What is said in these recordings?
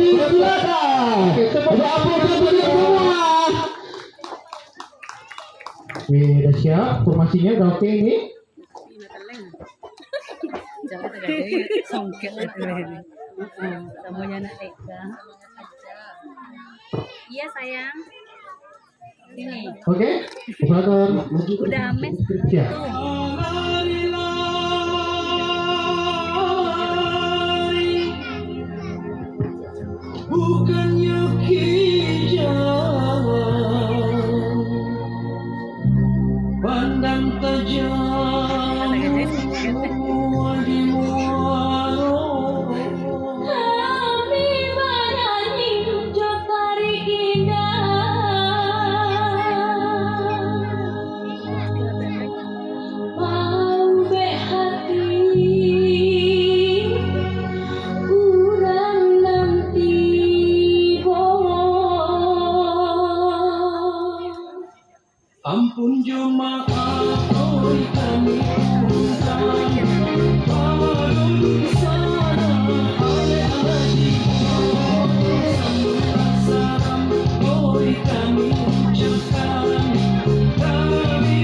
silakan. Semua. Udah siap, formasinya udah oke ini. Semuanya anak Eka. Iya sayang. Sini. Oke, silakan. Udah ames. Siap. Bukannya hijau pandang tajam semua di muaro kami menyanyi jotari indah mau be hati urang nanti ampun jemaah oi kami undang parun sana ale haji salam oi kami ucapkan kami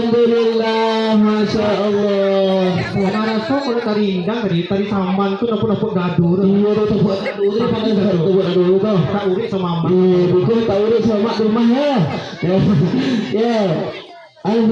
berindah Masya Allah. Wah, rasa kalau taringgang tadi saman tuh napuk gaduh. Iya, tuh buat gaduh pada gaduh tuh. Tak urip sama mak. Iya, betul tak urip sama rumah ya. Ya.